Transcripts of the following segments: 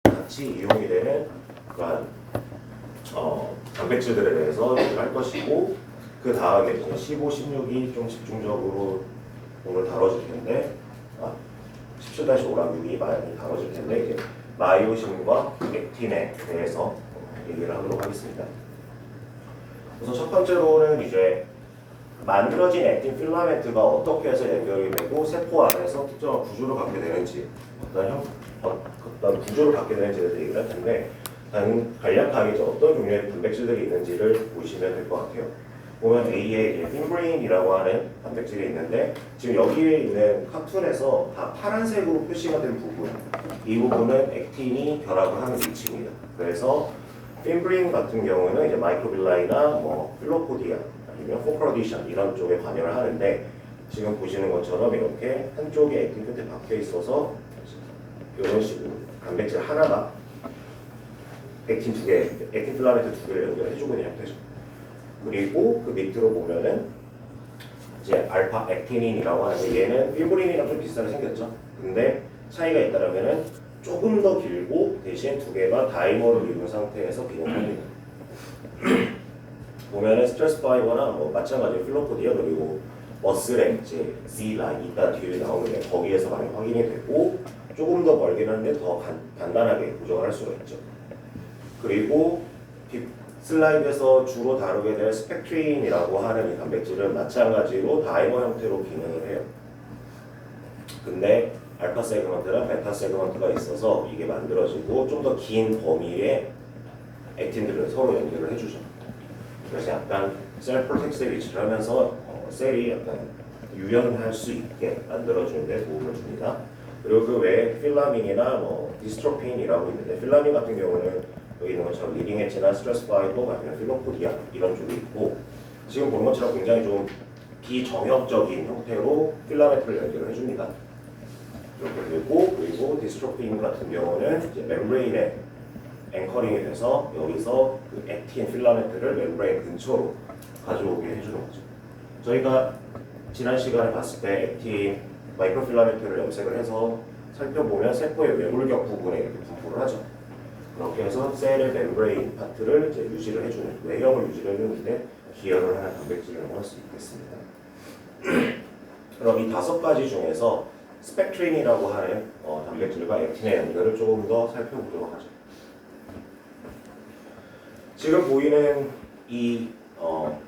같이 이용이 되는 그러한 단백질들에 대해서 얘기를 할 것이고, 그 다음에 이제 15, 16이 좀 집중적으로 오늘 다뤄질 텐데, 17-5랑 6이 많이 다뤄질 텐데, 이제 마이오신과 액틴에 대해서 얘기를 하도록 하겠습니다. 우선 첫 번째로는 이제 만들어진 액틴 필라멘트가 어떻게 해서 연결이 되고 세포 안에서 특정한 구조를 갖게 되는지, 어떤 구조를 갖게 되는지에 대해서 얘기를 할 텐데, 간략하게 어떤 종류의 단백질들이 있는지를 보시면 될 것 같아요. 보면 A에 핀브레인이라고 하는 단백질이 있는데, 지금 여기에 있는 카툰에서 다 파란색으로 표시가 된 부분, 이 부분은 액틴이 결합을 하는 위치입니다. 그래서 핀브레인 같은 경우는 이제 마이크로빌라이나 뭐 필로포디아 아니면 포크로디션 이런 쪽에 관여를 하는데, 지금 보시는 것처럼 이렇게 한쪽에 액틴 끝에 박혀 있어서 이런 식으로 단백질 하나가 액틴 두 개, 액틴 필라멘트 두 개를 연결해주고 있는 형태죠. 그리고 그 밑으로 보면은 이제 알파 액티닌이라고 하는데, 얘는 핀브린이랑 좀 비슷하게 생겼죠. 근데 차이가 있다면은 조금 더 길고 대신 두 개가 다이머를 이룬 상태에서 기능합니다. 보면은 스트레스 파이버나 뭐 마찬가지로 필로포디아 그리고 머슬에 이제 Z 라인 이따 뒤에 나오는데 거기에서 많이 확인이 되고, 조금 더 멀긴 한데 더 간단하게 고정을 할 수가 있죠. 그리고 슬라이드에서 주로 다루게 될 스펙트린이라고 하는 이 단백질은 마찬가지로 다이머 형태로 기능을 해요. 근데 알파 세그먼트랑 베타 세그먼트가 있어서 이게 만들어지고 좀 더 긴 범위의 액틴들을 서로 연결을 해주죠. 그래서 약간 셀 프로텍티브 위치를 하면서 셀이 약간 유연할 수 있게 만들어주는 데 도움을 줍니다. 그리고 그 외에 필라민이나 뭐 디스트로핀이라고 있는데, 필라민 같은 경우는 여기 있는 것처럼 리딩 엣지나 스트레스 파이버 아니면 필로포디아 이런 쪽이 있고, 지금 보는 것처럼 굉장히 좀 비정형적인 형태로 필라멘트를 연결을 해줍니다. 이렇게 되고, 그리고 디스트로핀 같은 경우는 이제 멤브레인에 앵커링이 돼서 여기서 그 액틴 필라멘트를 멤브레인 근처로 가져오게 해주는 거죠. 저희가 지난 시간에 봤을 때 액틴 마이크로필라멘트를 염색을 해서 살펴보면 세포의 외골격 부분에 이렇게 분포를 하죠. 그렇게 해서 셀의 멤브레인 파트를 이제 유지를 해주는, 외형을 유지를 해주는데 기여를 하는 단백질이라고 할 수 있겠습니다. 그럼 이 5가지 중에서 스펙트린이라고 하는 단백질과 액틴의 연결을 조금 더 살펴보도록 하죠. 지금 보이는 이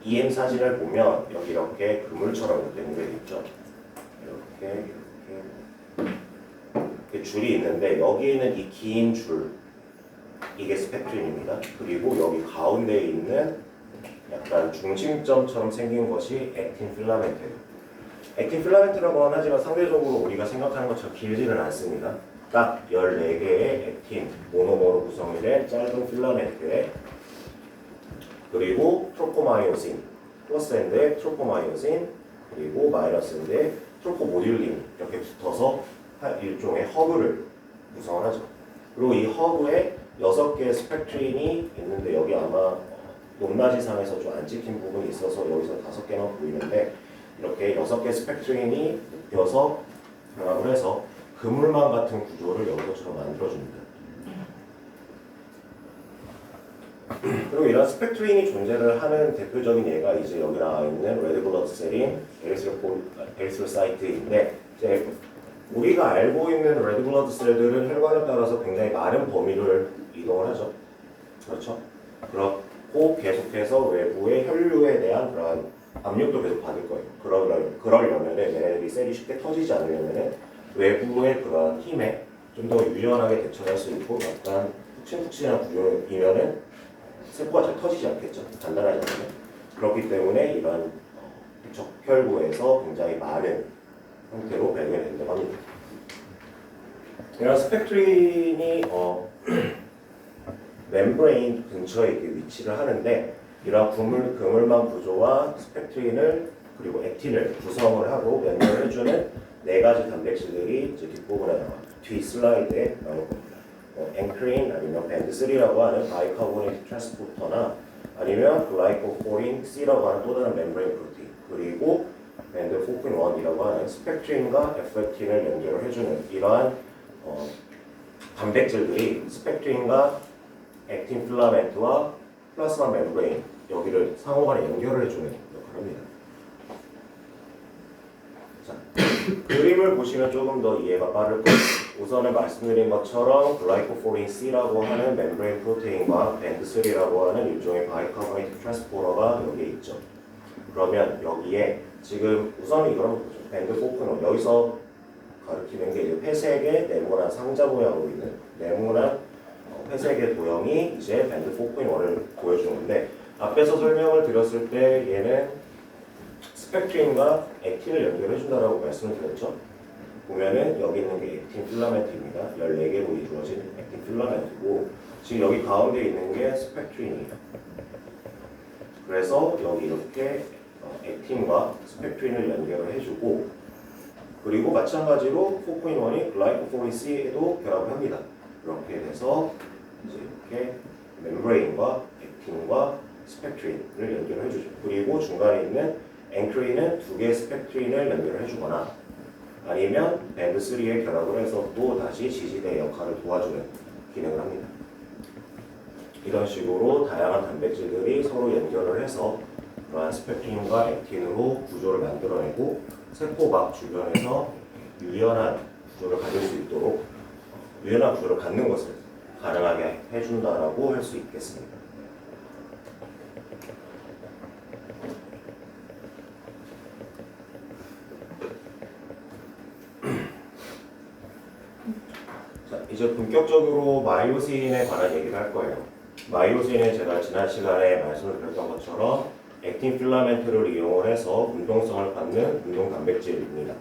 EM 사진을 보면 여기 이렇게 그물처럼 이렇게 연결이 있죠. 이렇게 줄이 있는데, 여기에는 이 긴 줄, 이게 스펙트린입니다. 그리고 여기 가운데에 있는 약간 중심점처럼 생긴 것이 액틴 필라멘트예요. 액틴 필라멘트라고 하지만 상대적으로 우리가 생각하는 것처럼 길지는 않습니다. 딱 14개의 액틴 모노머로 구성이 된 짧은 필라멘트에, 그리고 트로포마이오신, 플러스인데 트로포마이오신, 그리고 마이너스인데 트로포모듈린 이렇게 붙어서 일종의 허브를 구성을 하죠. 그리고 이 허브에 6개의 스펙트린이 있는데, 여기 아마 높낮이상에서 좀 안 찍힌 부분이 있어서 여기서 5개만 보이는데, 이렇게 6개의 스펙트린이 묶여서 결합을 해서 그물망 같은 구조를 여기서처럼 만들어줍니다. 그리고 이런 스펙트린이 존재를 하는 대표적인 예가 이제 여기 나와 있는 레드블러드 셀인 에리스로사이트인데, 이제 우리가 알고 있는 레드블러드 셀들은 혈관에 따라서 굉장히 많은 범위를 이동을 하죠. 그렇죠? 그렇고 계속해서 외부의 혈류에 대한 그런 압력도 계속 받을 거예요. 그러려면 얘네들이 셀이 쉽게 터지지 않으려면 외부의 그런 힘에 좀 더 유연하게 대처할 수 있고, 약간 푹신푹신한 구조이면은 세포가 잘 터지지 않겠죠. 단단하지 않으면. 그렇기 때문에 이런 적혈구에서 굉장히 많은 형태로 발견이 된다고 합니다. 이런 스펙트린이 멤브레인 근처에 이렇게 위치를 하는데, 이런 그물망 구조와 스펙트린을 그리고 액틴을 구성을 하고 연결해주는 4가지 단백질들이 이제 뒷부분에 뒤 슬라이드에 나올 겁니다. 앵크린 아니면 밴드3라고 하는 바이카보네이트 트랜스포터나 아니면 글라이코포린 C라고 하는 또 다른 멤브레인 프로틴, 그리고 밴드 4.1이라고 하는 스펙트린과 F액틴을 연결을 해주는 이러한 단백질들이 스펙트린과 액틴 필라멘트와 플라스마 멤브레인 여기를 상호간에 연결을 해주는 역할을 합니다. 자, 그림을 보시면 조금 더 이해가 빠를 거예요. 우선은 말씀드린 것처럼 글라이코포린 C라고 하는 멤브레인 프로테인과 밴드3라고 하는 일종의 바이카보네이트 트랜스포러가 여기에 있죠. 그러면 여기에 지금 우선 이거는 밴드 4코너 여기서 가리키는 게 이제 회색의 네모난 상자 모양으로 있는 네모난 회색의 도형이 이제 밴드 4.1을 보여주는 건데 앞에서 설명을 드렸을 때 얘는 스펙트린과 액틴을 연결해 준다라고 말씀을 드렸죠. 보면은 여기 있는 게 액틴 필라멘트입니다. 14개로 이루어진 액틴 필라멘트고 지금 여기 가운데 있는 게 스펙트린이에요. 그래서 여기 이렇게 액틴과 스펙트린을 연결을 해주고 그리고 마찬가지로 4.1이 글라이코포린 C에도 결합을 합니다. 이렇게 돼서 이제 이렇게 멤브레인과 액틴과 스펙트린을 연결을 해주죠. 그리고 중간에 있는 앵크린은 2개의 스펙트린을 연결을 해주거나 아니면 밴드3에 결합을 해서 또 다시 지지대 역할을 도와주는 기능을 합니다. 이런 식으로 다양한 단백질들이 서로 연결을 해서 그러한 스펙트린과 액틴으로 구조를 만들어내고 세포막 주변에서 유연한 구조를 가질 수 있도록 유연한 구조를 갖는 것을 가능하게 해준다라고 할 수 있겠습니다. 자, 이제 본격적으로 마이오신에 관한 얘기를 할 거예요. 마이오신은 제가 지난 시간에 말씀을 드렸던 것처럼 액틴 필라멘트를 이용을 해서 운동성을 갖는 운동 단백질입니다.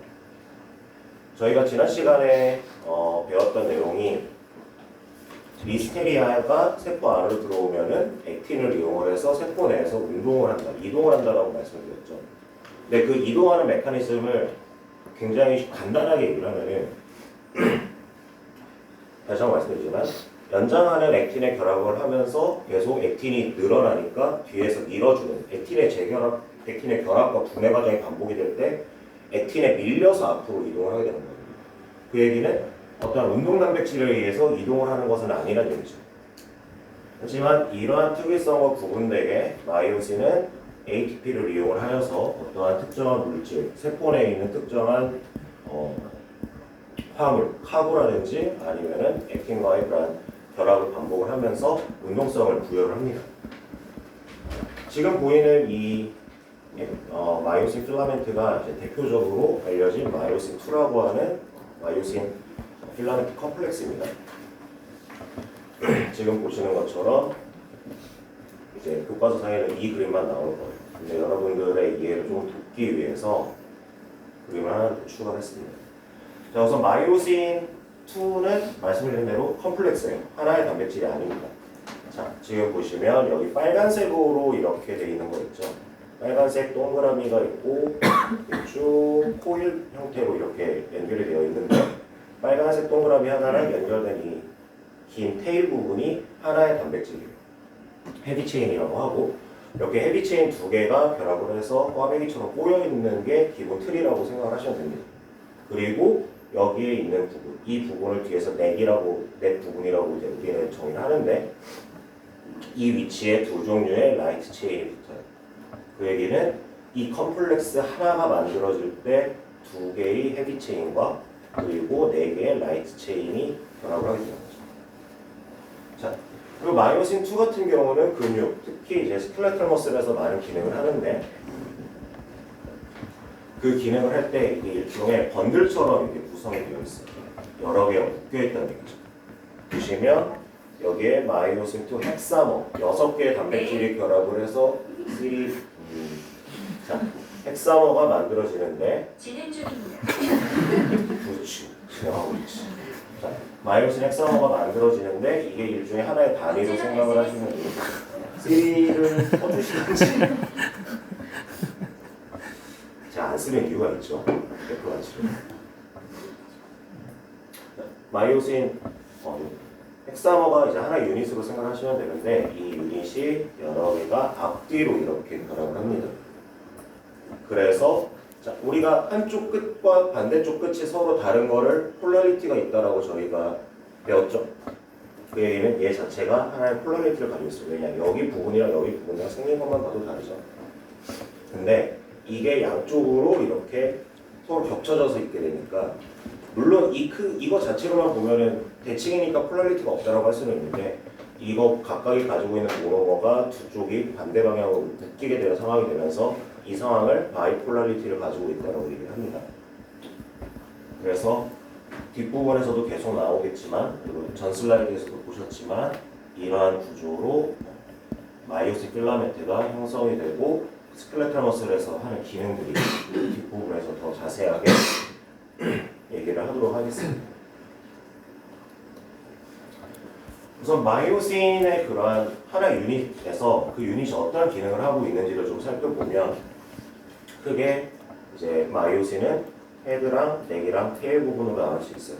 저희가 지난 시간에 배웠던 내용이 리스테리아가 세포 안으로 들어오면은 액틴을 이용을 해서 세포 내에서 운동을 한다, 이동을 한다라고 말씀드렸죠. 근데 그 이동하는 메커니즘을 굉장히 간단하게 얘기를 하면은 다시 한번 말씀드리지만 연장하는 액틴의 결합을 하면서 계속 액틴이 늘어나니까 뒤에서 밀어주는 액틴의 결합과 분해 과정이 반복이 될 때 액틴에 밀려서 앞으로 이동을 하게 되는 거예요. 그 얘기는 어떤 운동 단백질에 의해서 이동을 하는 것은 아니란 얘기죠. 하지만 이러한 특이성과 구분되게 마이오신은 ATP를 이용을 하여서 어떠한 특정한 물질, 세포 내에 있는 특정한 화물, 카보라든지 아니면은 액틴과의 그런 결합을 반복을 하면서 운동성을 부여를 합니다. 지금 보이는 이 마이오신 필라멘트가 이제 대표적으로 알려진 마이오신 2라고 하는 마이오신 필라멘트 컴플렉스입니다. 지금 보시는 것처럼 이제 교과서상에는 이 그림만 나올 거예요. 근데 여러분들의 이해를 좀 돕기 위해서 그림을 하나 더 추가했습니다. 자, 우선 마이오신 2는 말씀드린 대로 컴플렉스예요. 하나의 단백질이 아닙니다. 자, 지금 보시면 여기 빨간색으로 이렇게 되어 있는 거 있죠. 빨간색 동그라미가 있고 쭉 코일 형태로 이렇게 연결이 되어 있는데 빨간색 동그라미 하나랑 연결된 이 긴 테일 부분이 하나의 단백질이에요. 헤비체인이라고 하고 이렇게 헤비체인 2개가 결합을 해서 꽈배기처럼 꼬여있는 게 기본 틀이라고 생각을 하시면 됩니다. 그리고 여기에 있는 부분, 이 부분을 뒤에서 넥 부분이라고 이제 우리는 정의를 하는데 이 위치에 2 종류의 라이트 체인이 붙어요. 그 얘기는 이 컴플렉스 하나가 만들어질 때 2개의 헤비 체인과 그리고 4개의 라이트 체인이 결합을 하게 되는 거죠. 자, 그리고 마이오신 2 같은 경우는 근육, 특히 이제 스켈레탈 머슬에서 많은 기능을 하는데 그 기능을 할 때 이게 일종의 번들처럼 이렇게 구성이 되어 있어요. 여러 개가 묶여 있다는 얘기죠. 보시면 여기에 마이오신 2 헥사머 6개의 단백질이 결합을 해서 자, 헥사머가 만들어지는데 진행 중입니다. 그렇지, 진행하고 있지. 자, 마이오신 헥사머가 만들어지는데 이게 일종의 하나의 단위로 생각을 하시면 돼요. 3를 써주시는지 제가 안 쓰는 이유가 있죠. 마이오신 헥사머가 이제 하나의 유닛으로 생각하시면 되는데 이 유닛이 여러 개가 앞뒤로 이렇게 결합을 합니다. 그래서 자, 우리가 한쪽 끝과 반대쪽 끝이 서로 다른 거를 폴라리티가 있다라고 저희가 배웠죠? 그 얘기는 얘 자체가 하나의 폴라리티를 가지고 있어요. 왜냐? 여기 부분이랑 여기 부분이랑 생긴 것만 봐도 다르죠. 근데 이게 양쪽으로 이렇게 서로 겹쳐져서 있게 되니까 물론 이거 자체로만 보면은 대칭이니까 폴라리티가 없다라고 할 수는 있는데 이거 각각이 가지고 있는 모노머가 두 쪽이 반대 방향으로 묶이게 되는 상황이 되면서 이 상황을 바이폴라리티를 가지고 있다고 얘기를 합니다. 그래서 뒷부분에서도 계속 나오겠지만 그리고 전 슬라이드에서도 보셨지만 이러한 구조로 마이오신 필라멘트가 형성이 되고 스켈레탈 머슬에서 하는 기능들이 뒷부분에서 더 자세하게 얘기를 하도록 하겠습니다. 우선 마이오신의 그러한 하나의 유닛에서 그 유닛이 어떤 기능을 하고 있는지를 좀 살펴보면 크게 이제 마이오신은 헤드랑 넥이랑 테일 부분으로 나눌 수 있어요.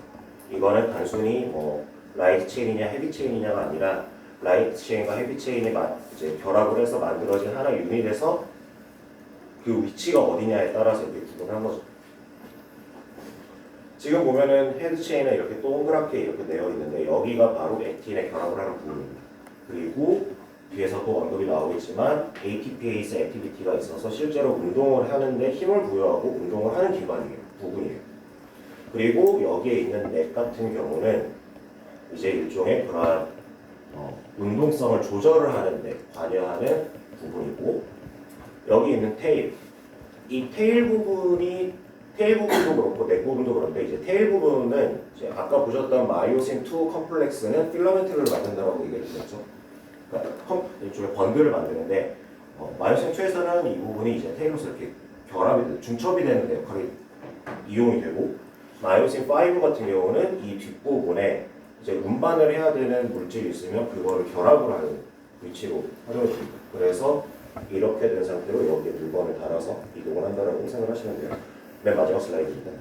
이거는 단순히 뭐 라이트 체인이냐 헤비 체인이냐가 아니라 라이트 체인과 헤비 체인이 이제 결합을 해서 만들어진 하나의 유닛에서 그 위치가 어디냐에 따라서 이렇게 구분한 거죠. 지금 보면은 헤드 체인은 이렇게 동그랗게 이렇게 되어 있는데 여기가 바로 액틴에 결합을 하는 부분입니다. 그리고 뒤에서 또 언급이 나오겠지만 ATPase 액티비티가 있어서 실제로 운동을 하는데 힘을 부여하고 운동을 하는 부분이에요. 그리고 여기에 있는 넥 같은 경우는 이제 일종의 그러한 운동성을 조절을 하는데 관여하는 부분이고 여기 있는 테일, 이 테일 부분도 그렇고 넥 부분도 그런데 이제 테일 부분은 이제 아까 보셨던 마이오신 2 컴플렉스는 필라멘트를 만든다고 얘기를 드렸죠. 그러니까 일종의 번들을 만드는데 마이오신 2에서는 이 부분이 이제 테일로서 이렇게 중첩이 되는 데 역할이 이용이 되고 마이오신 5 같은 경우는 이 뒷부분에 이제 운반을 해야 되는 물질이 있으면 그거를 결합을 하는 위치로 활용이 됩니다. 그래서 이렇게 된 상태로 여기에 물건을 달아서 이동을 한다라고 생각을 하시면 돼요. 맨 마지막 슬라이드입니다.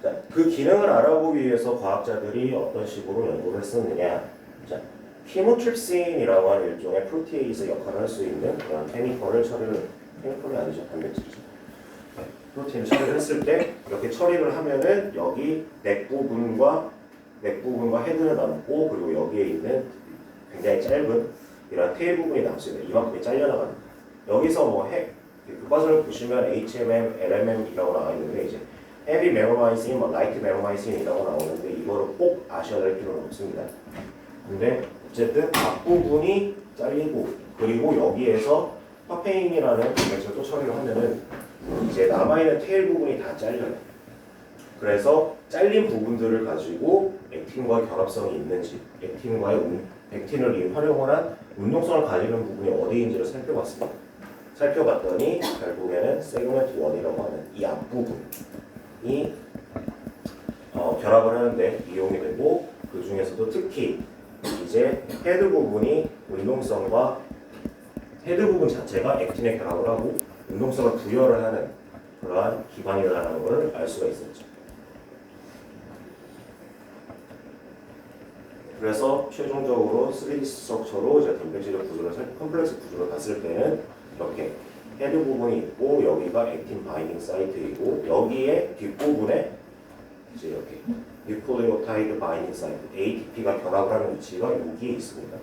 자, 그 기능을 알아보기 위해서 과학자들이 어떤 식으로 연구를 했었느냐. 자, 키모트립신이라고 하는 일종의 프로티에이즈 역할을 할 수 있는 그런 케미컬이 아니죠. 단백질이죠. 네, 프로틴을 처리를 했을 때 이렇게 처리를 하면은 여기 넥 부분과 헤드는 남고 그리고 여기에 있는 굉장히 짧은 이런 테일 부분이 남습니다. 이만큼이 잘려나갑니다. 여기서 뭐 교과서를 보시면 HMM, LMM이라고 나와 있는데 이제 헤비 메로마이신, 라이트 메로마이신이라고 나오는데 이거를 꼭 아셔야 될 필요는 없습니다. 근데 어쨌든 앞부분이 잘리고 그리고 여기에서 파페인이라는 단백질을 또 처리를 하면은 이제 남아있는 테일 부분이 다 잘려요. 그래서 잘린 부분들을 가지고 액틴과 결합성이 있는지 액틴을 활용을 한 운동성을 가지는 부분이 어디인지를 살펴봤습니다. 살펴봤더니 결국에는 세그먼트 1이라고 하는 이 앞부분이 결합을 하는데 이용이 되고 그 중에서도 특히 이제 헤드 부분이 운동성과 헤드 부분 자체가 액틴에 결합을 하고 운동성을 부여를 하는 그러한 기반이라는 것을 알 수가 있었죠. 그래서 최종적으로 3D 스트럭처로 이제 단백질의 구조를 컴플렉스 구조를 봤을 때는 이렇게 헤드 부분이 있고 여기가 액틴 바인딩 사이트이고 여기에 뒷부분에 이제 이렇게 뉴클레오타이드 바인딩 사이트 ATP가 결합을 하는 위치가 여기에 있습니다.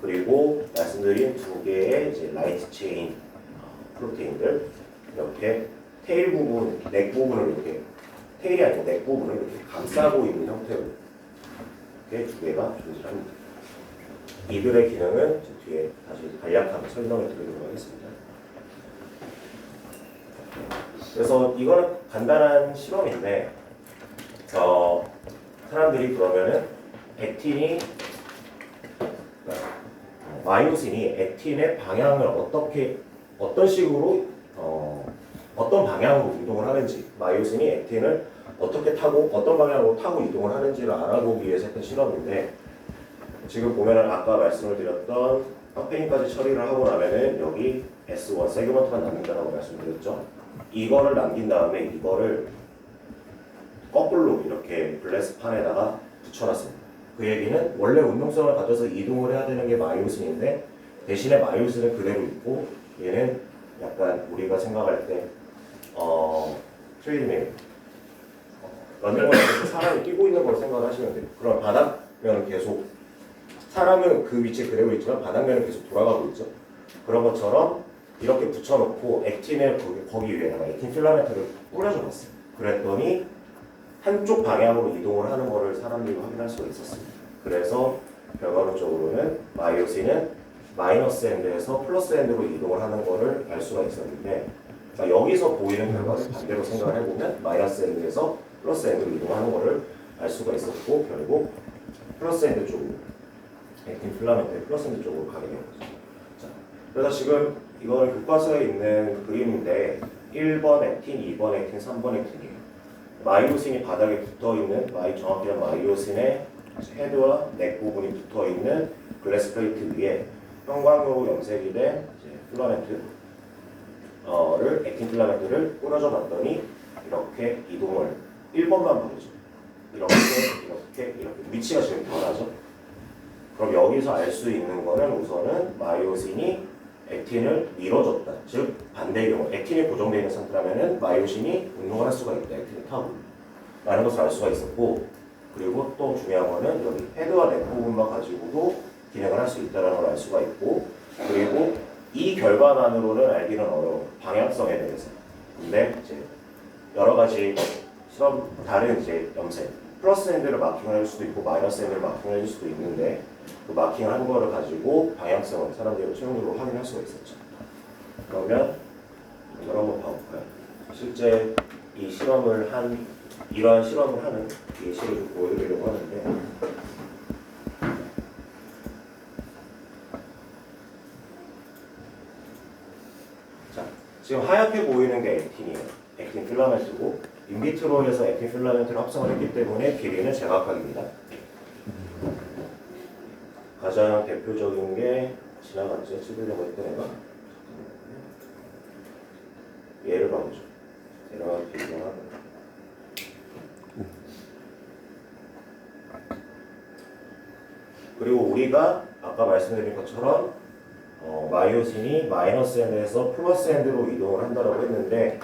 그리고 말씀드린 두 개의 이제 라이트 체인 프로테인들 이렇게 테일 부분, 넥 부분을 이렇게 테일이 아니고 넥 부분을 이렇게 감싸고 있는 형태로 이렇게 두 개가 존재합니다. 이들의 기능은 뒤에 다시 간략하게 설명을 드리도록 하겠습니다. 그래서 이거는 간단한 실험인데 사람들이 그러면은 마이오신이 액틴의 방향을 어떤 식으로 어떤 방향으로 이동을 하는지 마이오신이 액틴을 어떻게 타고 어떤 방향으로 타고 이동을 하는지를 알아보기 위해서 했던 실험인데 지금 보면은 아까 말씀을 드렸던 카페인까지 처리를 하고 나면은 여기 S1 세그먼트가 남는다고 말씀드렸죠. 이거를 남긴 다음에 이거를 거꾸로 이렇게 블레스판에다가 붙여놨습니다. 그 얘기는 원래 운동성을 가져서 이동을 해야 되는 게 마이오신인데 대신에 마이오신은 그대로 있고 얘는 약간 우리가 생각할 때 트레이드밀 런닝머신에서 사람이 뛰고 있는 걸 생각하시면 돼요. 그럼 바닥면은 계속 사람은 그 위치에 그대로 있지만 바닥면은 계속 돌아가고 있죠. 그런 것처럼 이렇게 붙여놓고 액틴을 거기 위에다가 액틴 필라멘트를 뿌려줘 봤어요. 그랬더니 한쪽 방향으로 이동을 하는 거를 사람들이 확인할 수가 있었습니다. 그래서 결과론적으로는 마이오신은 마이너스 엔드에서 플러스 엔드로 이동을 하는 거를 알 수가 있었는데, 자, 여기서 보이는 결과를 반대로 생각을 해보면 마이너스 엔드에서 플러스 엔드로 이동하는 거를 알 수가 있었고, 결국 플러스 엔드 쪽으로 액틴 필라멘트의 플러스 엔드 쪽으로 가게 된 거죠. 자, 그래서 지금 이거는 교과서에 있는 그림인데 1번 액틴, 2번 액틴, 3번 액틴이에요. 마이오신이 바닥에 붙어있는, 정확히는 마이오신의 헤드와 넥 부분이 붙어있는 글래스 플레이트 위에 형광으로 염색이 된 필라멘트를 액틴 필라멘트를 뿌려줘 봤더니 이렇게 이동을 1번만 보여줘. 이렇게 위치가 지금 변하죠. 그럼 여기서 알 수 있는 거는 우선은 마이오신이 액틴을 밀어줬다. 즉 반대의 경우 액틴이 고정되어 있는 상태라면은 마이오신이 운동을 할 수가 있다. 액틴을 타고 라는 것을 알 수가 있었고, 그리고 또 중요한 거는 여기 헤드와 넥 부분만 가지고도 기능을 할 수 있다는 걸 알 수가 있고, 그리고 이 결과만으로는 알기는 어려워. 방향성에 대해서. 근데 이제 여러 가지 실험, 다른 이제 염색, 플러스 핸드를 마킹을 할 수도 있고 마이너스 핸드를 마킹을 할 수도 있는데, 그 마킹을 한 거를 가지고 방향성을 사람들이 최종적으로 확인할 수가 있었죠. 그러면 이걸 한번 봐볼까요? 실제 이 실험을 이러한 실험을 하는 예시를 좀 보여드리려고 하는데, 자, 지금 하얗게 보이는 게 액틴이에요. 액틴 필라멘트고, 인비트로에서 액틴 필라멘트를 합성을 했기 때문에 길이는 제각각입니다. 가장 대표적인 게 지나갔죠. 찍으려고 했던 애가 얘를 봐보죠. 얘랑 비교하면 그리고 우리가 아까 말씀드린 것처럼 마이오신이 마이너스 엔드에서 플러스 엔드로 이동을 한다고 했는데,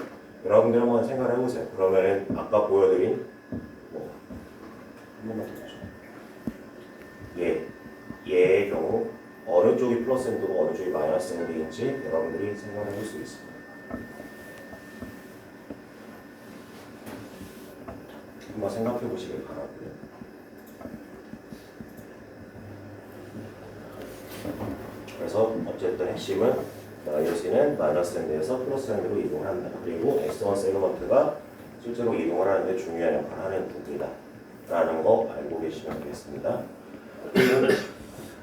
여러분들 한번 생각을 해보세요. 그러면은 아까 보여드린 한 번만 더 보죠. 얘의 경우 어느 쪽이 플러스 엔드고 어느 쪽이 마이너스 엔드인지 여러분들이 생각을 해볼 수 있습니다. 한번 생각해 보시길 바라고요. 그래서 어쨌든 핵심은 마이오신은 마이너스 엔드에서 플러스 엔드로 이동을 한다. 그리고 엑스원 세그먼트가 실제로 이동을 하는데 중요한 역할을 하는 부분이다 라는 거 알고 계시면 되겠습니다. 그리고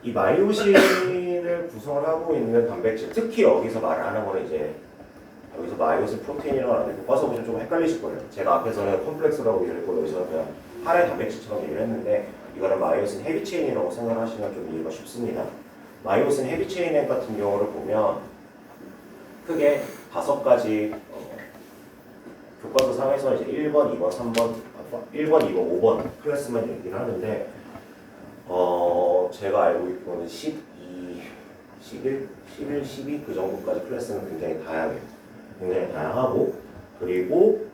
이 마이오신을 구성을 하고 있는 단백질, 특히 여기서 말하는 거는 이제 여기서 마이오신 프로테인이라고 하는데 교과서 보시면 좀 헷갈리실 거예요. 제가 앞에서는 컴플렉스라고 얘기를 했고 여기서는 그냥 하나의 단백질처럼 얘기를 했는데, 이거는 마이오신 헤비체인이라고 생각하시면 좀 이해가 쉽습니다. 마이오신 헤비체인 같은 경우를 보면 크게 5가지 교과서 상에서 이제 1번, 2번, 3번, 1번, 2번, 5번 클래스만 얘기를 하는데, 제가 알고 있고는 12, 11, 12 그 정도까지 클래스는 굉장히 다양해요. 굉장히 다양하고, 그리고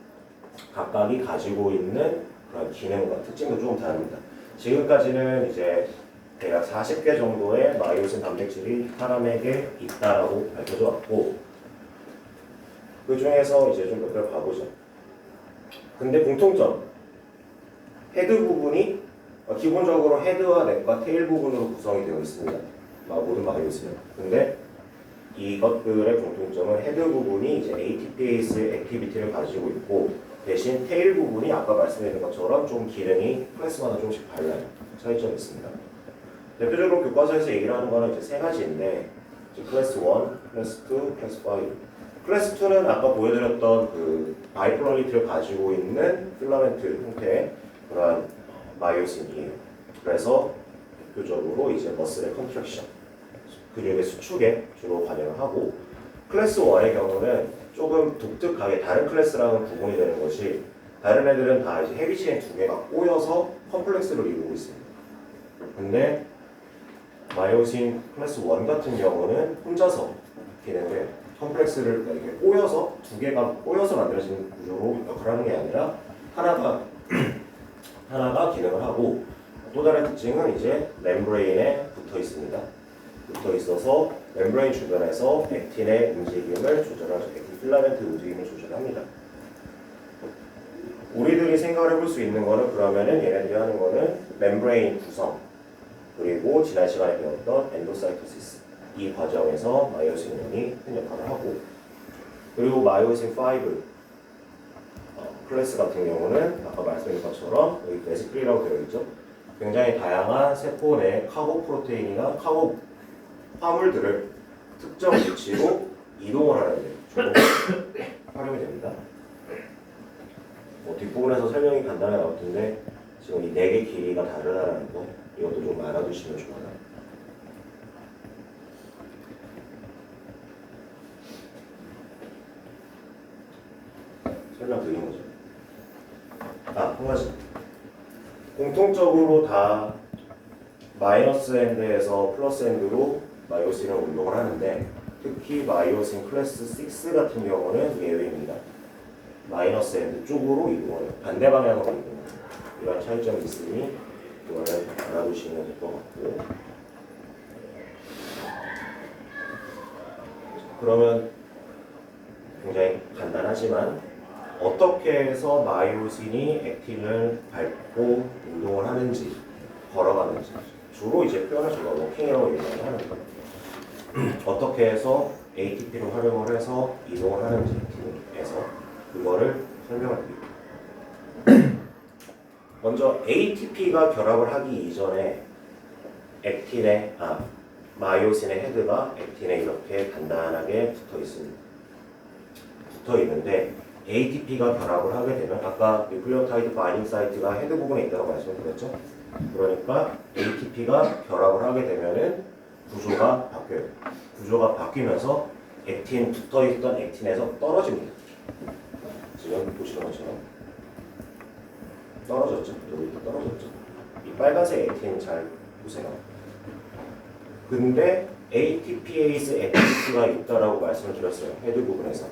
각각이 가지고 있는 그런 기능과 특징도 조금 다릅니다. 지금까지는 이제 대략 40개 정도의 마이오신 단백질이 사람에게 있다라고 밝혀져 왔고, 그 중에서 이제 좀 몇 개를 봐보죠. 근데 공통점, 헤드 부분이 기본적으로 헤드와 넥과 테일 부분으로 구성이 되어 있습니다. 모든 마이오신은. 근데 이것들의 공통점은 헤드 부분이 이제 ATPase 액티비티를 가지고 있고, 대신 테일 부분이 아까 말씀드린 것처럼 좀 기능이 클래스마다 조금씩 달라요. 차이점이 있습니다. 대표적으로 교과서에서 얘기를 하는 거는 이제 3가지인데, 클래스 1, 클래스 2, 클래스 5. 클래스 2는 아까 보여드렸던 그 바이폴라리티를 가지고 있는 필라멘트 형태의 그러한 마이오신이에요. 그래서 대표적으로 이제 머슬의 컨트랙션, 근육의 수축에 주로 관여를 하고, 클래스 1의 경우는 조금 독특하게 다른 클래스랑은 구분이 되는 것이, 다른 애들은 다 이제 헤비체인 2개가 꼬여서 컴플렉스를 이루고 있습니다. 근데 마이오신 클래스 1 같은 경우는 혼자서 기능을 컴플렉스를 이렇게 꼬여서 2개가 꼬여서 만들어지는 구조로 역할을 하는 게 아니라 하나가 하나가 기능을 하고 또 다른 특징은 이제 멤브레인에 붙어 있습니다. 붙어 있어서 멤브레인 주변에서 액틴의 움직임을 조절하죠. 액틴 필라멘트 움직임을 조절합니다. 우리들이 생각을 해볼 수 있는 거는 그러면은 얘네들이 하는 거는 멤브레인 구성 그리고 지난 시간에 배웠던 엔도사이토시스 이 과정에서 마이오신 1이 큰 역할을 하고 그리고 마이오신 5 클래스 같은 경우는 아까 말씀드린 것처럼 여기 베스프리라고 되어 있죠. 굉장히 다양한 세포 내 카고 프로테인이나 카고 화물들을 특정 위치로 이동을 하는 데 주로 활용이 됩니다. 뒷부분에서 설명이 간단하게 나올 텐데 지금 이 4개 길이가 다르다는 거 이것도 좀 알아두시면 좋아요. 설명드린 거죠. 한 가지 공통적으로 다 마이너스 엔드에서 플러스 엔드로 마이오신을 운동을 하는데 특히 마이오신 클래스 6 같은 경우는 예외입니다. 마이너스 엔드 쪽으로 이동을 해요. 반대 방향으로 이동을 해요. 이런 차이점이 있으니 이거는 알아두시면 될 것 같고 그러면 굉장히 간단하지만 어떻게 해서 마이오신이 액틴을 밟고 운동을 하는지 걸어가는지 주로 이제 표현을 제가 워킹이라고 얘기를 하는 거예요. 어떻게 해서 ATP를 활용을 해서 이동을 하는지 액틴에서 그거를 설명을 드립니다. 먼저 ATP가 결합을 하기 이전에 액틴의 마이오신의 헤드가 액틴에 이렇게 단단하게 붙어 있습니다. 붙어 있는데 ATP가 결합을 하게 되면 아까 뉴클리오타이드 바인딩 사이트가 헤드 부분에 있다고 말씀드렸죠. 그러니까 ATP가 결합을 하게 되면은 구조가 바뀌어요. 구조가 바뀌면서 액틴 붙어 있던 액틴에서 떨어집니다. 지금 보시는 것처럼 떨어졌죠. 여기 떨어졌죠. 이 빨간색 액틴 잘 보세요. 근데 ATPase 액티비티가 있다라고 말씀을 드렸어요. 헤드 부분에서.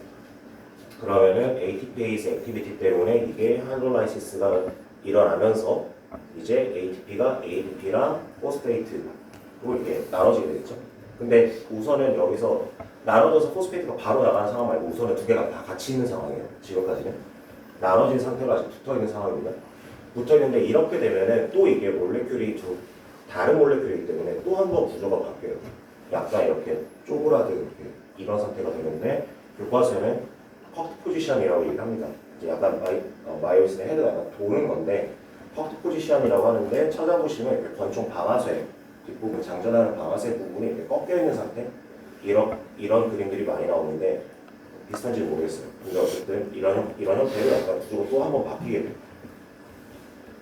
그러면은 ATPase 액티비티 때문에 이게 하이드롤라이시스가 일어나면서 이제 ATP가 ADP랑 포스페이트로 이렇게 나눠지게 되겠죠. 근데 우선은 여기서 나눠져서 포스페이트가 바로 나가는 상황 말고 우선은 두 개가 다 같이 있는 상황이에요. 지금까지는 나눠진 상태가 아직 붙어 있는 상황입니다. 붙어 있는데 이렇게 되면은 또 이게 몰레큘이 다른 몰레큘이기 때문에 또 한 번 구조가 바뀌어요. 약간 이렇게 쪼그라든 이렇게 이런 상태가 되는데 교과서에는 퍽트 포지션이라고 얘기합니다. 이제 약간 마이오신의 헤드가 약간 도는 건데 퍽트 포지션이라고 하는데 찾아보시면 이렇게 권총 방아쇠 뒷부분 장전하는 방아쇠 부분이 이렇게 꺾여 있는 상태 이런 그림들이 많이 나오는데 비슷한지 모르겠어요. 근데 어쨌든 이런 형태로 약간 구조가 또 한 번 바뀌게 돼요.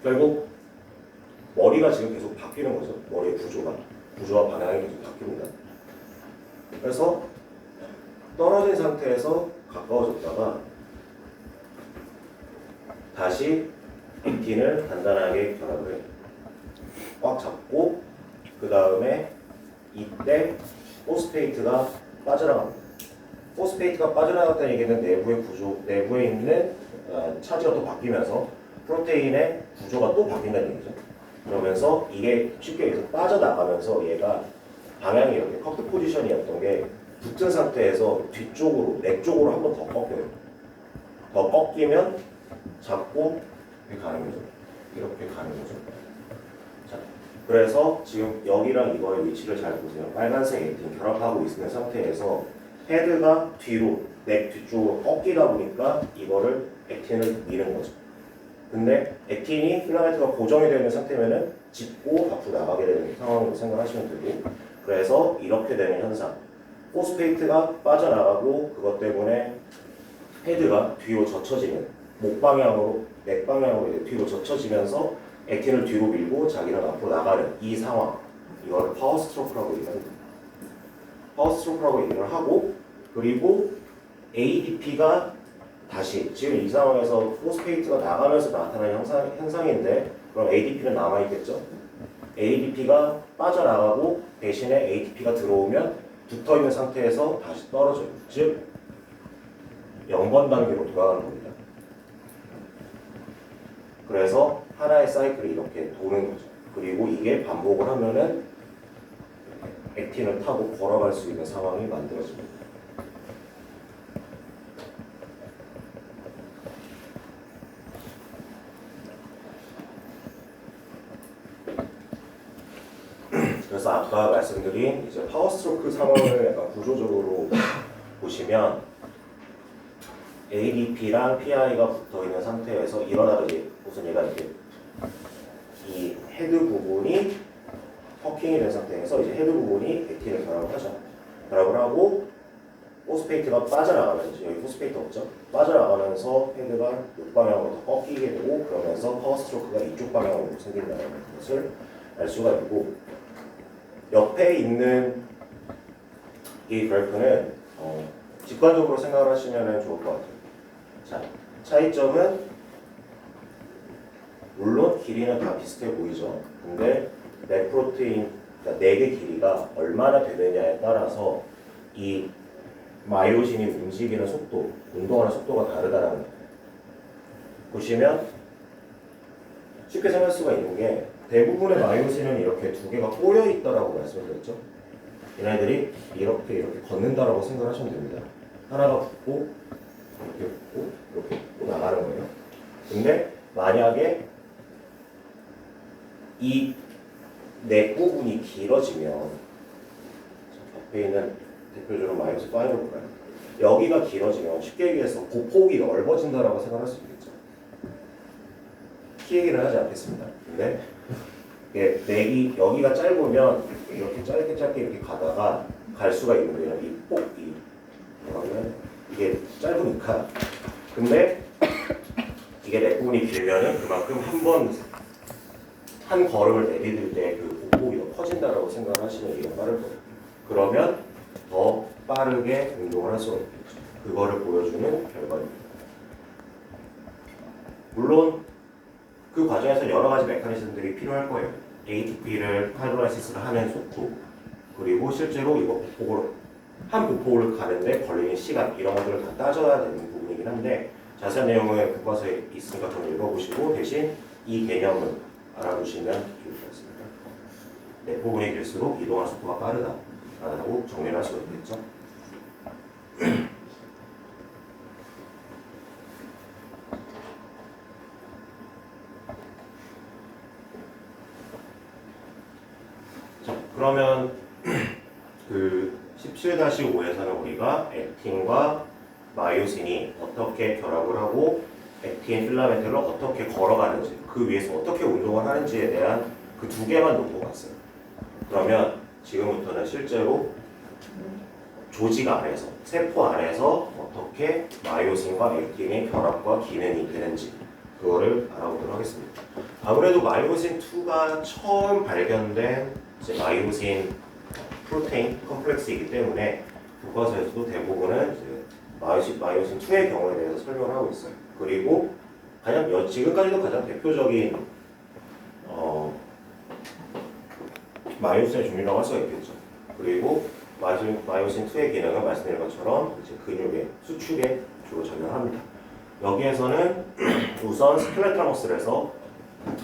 결국 머리가 지금 계속 바뀌는 거죠. 머리의 구조와 방향이 계속 바뀝니다. 그래서 떨어진 상태에서 가까워졌다가 다시 액틴을 단단하게 결합을 해요. 꽉 잡고 그 다음에 이때 포스페이트가 빠져나갑니다. 포스페이트가 빠져나갔다는 얘기는 내부에 있는 차지가 또 바뀌면서 프로테인의 구조가 또 바뀐다는 얘기죠. 그러면서 이게 쉽게 얘기해서 빠져나가면서 얘가 방향이 이렇게 컵트 포지션이었던 게 붙은 상태에서 뒤쪽으로, 넥 쪽으로 한 번 더 꺾여요. 더 꺾이면 잡고 이렇게 가는 거죠. 이렇게 가는 거죠. 자, 그래서 지금 여기랑 이거의 위치를 잘 보세요. 빨간색 액틴 결합하고 있는 상태에서 헤드가 뒤로, 넥 뒤쪽으로 꺾이다 보니까 이거를 액틴을 미는 거죠. 근데 액틴이 필라멘트가 고정이 되어 있는 상태면은 짚고 앞으로 나가게 되는 상황으로 생각하시면 되고 그래서 이렇게 되는 현상 포스페이트가 빠져나가고 그것 때문에 헤드가 뒤로 젖혀지는 목 방향으로 넥 방향으로 뒤로 젖혀지면서 액틴을 뒤로 밀고 자기는 앞으로 나가는 이 상황 이거를 파워 스트로크라고 얘기합니다. 파워 스트로크라고 얘기를 하고 그리고 ADP가 다시 지금 이 상황에서 포스페이트가 나가면서 나타나는 현상인데 그럼 ADP는 남아있겠죠? ADP가 빠져나가고 대신에 ATP가 들어오면 붙어있는 상태에서 다시 떨어져요. 즉 0번 단계로 돌아가는 겁니다. 그래서 하나의 사이클이 이렇게 도는 거죠. 그리고 이게 반복을 하면은 액틴을 타고 걸어갈 수 있는 상황이 만들어집니다. 그래서 아까 말씀드린 이제 파워스트로크 상황을 약간 구조적으로 보시면 ADP랑 PI가 붙어 있는 상태에서 일어나는 게 우선 얘가 이렇게 이 헤드 부분이 퍼킹이 된 상태에서 이제 헤드 부분이 액틴을 결합을 하죠. 결합을 하고 포스페이트가 빠져나가면서 여기 포스페이트 없죠? 빠져나가면서 헤드가 역방향으로 더 꺾이게 되고 그러면서 파워스트로크가 이쪽 방향으로 생긴다는 것을 알 수가 있고 옆에 있는 이 그래프는 직관적으로 생각을 하시면 좋을 것 같아요. 자, 차이점은 물론 길이는 다 비슷해 보이죠. 근데 내 프로테인, 그러니까 넥의 길이가 얼마나 되느냐에 따라서 이 마이오신이 움직이는 속도, 운동하는 속도가 다르다는 거예요. 보시면 쉽게 생각할 수가 있는 게 대부분의 마이오신은 이렇게 두 개가 꼬여 있다라고 말씀드렸죠. 얘네들이 이렇게 걷는다라고 생각하시면 됩니다. 하나가 붙고 이렇게 붙고 나가는 거예요. 근데 만약에 이 넥 부분이 길어지면 옆에 있는 대표적으로 마이너스 5를 볼까요? 여기가 길어지면 쉽게 얘기해서 보폭이 넓어진다라고 생각할 수 있겠죠. 키 얘기를 하지 않겠습니다. 근데 넥이 여기가 짧으면 이렇게 짧게 이렇게 가다가 갈 수가 있는데요. 이 폭이 그러면 이게 짧으니까. 근데 이게 넥 부분이 길면은 그만큼 한 걸음을 내디딜 때 그 보폭이 더 커진다라고 생각하시면 이게 빠를 거예요. 그러면 더 빠르게 운동을 할 수가 있겠죠. 그거를 보여주는 결과입니다. 물론 그 과정에서 여러 가지 메커니즘들이 필요할 거예요. ATP를 하이드라이시스를 하는 속도, 그리고 실제로 이거 한 보폭을 가는데 걸리는 시간 이런 것들을 다 따져야 되는 부분이긴 한데 자세한 내용은 교과서에 있으니까 좀 읽어보시고 대신 이 개념을 알아두시면 좋을 것 같습니다. 네, 부분이 길수록 이동할 속도가 빠르다라고 정리를 할 수가 있겠죠. 자, 그러면 그 17-5에서는 우리가 액틴과 마이오신이 어떻게 결합을 하고 액틴 필라멘트를 어떻게 걸어가는지 그 위에서 어떻게 운동을 하는지에 대한 그 두 개만 놓고 갔어요. 그러면 지금부터는 실제로 조직 안에서, 세포 안에서 어떻게 마이오신과 액틴의 결합과 기능이 되는지 그거를 알아보도록 하겠습니다. 아무래도 마이오신2가 처음 발견된 이제 마이오신 프로테인 컴플렉스이기 때문에 교과서에서도 대부분은 이제 마이오신2의 경우에 대해서 설명을 하고 있어요. 그리고 지금까지도 가장 대표적인 마이오신의 종류라고 할 수가 있겠죠. 그리고 마이오신2의 기능은 말씀드린 것처럼 이제 근육의 수축에 주로 작용합니다. 여기에서는 우선 스켈레탈 머슬에서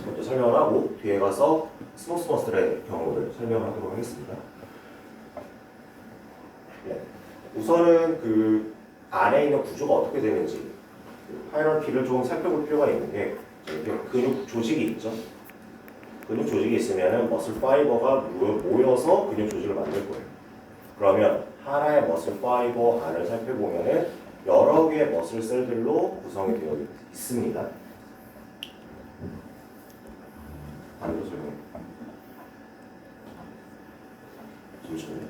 먼저 설명을 하고 뒤에 가서 스모스 머슬의 경우를 설명을 하도록 하겠습니다. 네. 우선은 그 안에 있는 구조가 어떻게 되는지 하이라키를 좀 살펴볼 필요가 있는 게 근육 조직이 있죠. 근육 조직이 있으면 머슬 파이버가 모여서 근육 조직을 만들 거예요. 그러면 하나의 머슬 파이버 안을 살펴보면 여러 개의 머슬 셀들로 구성이 되어 있습니다. 안으로 설명해. 잠시만요.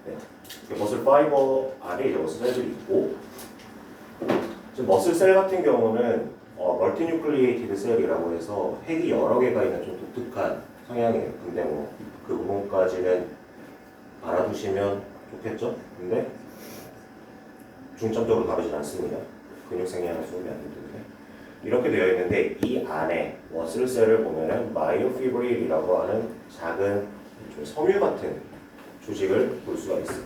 네. 머슬 파이버 안에 이제 머슬 셀들이 있고, 지금 머슬 셀 같은 경우는 멀티뉴클리에이티드 셀이라고 해서 핵이 여러 개가 있는 좀 독특한 성향이에요. 근데 뭐 그 부분까지는 알아두시면 좋겠죠? 근데 중점적으로 다루진 않습니다. 근육 생리하는 수업이 아니기 때문에 이렇게 되어 있는데 이 안에 머슬셀을 보면은 마이오피브릴이라고 하는 작은 좀 섬유 같은 조직을 볼 수가 있어요.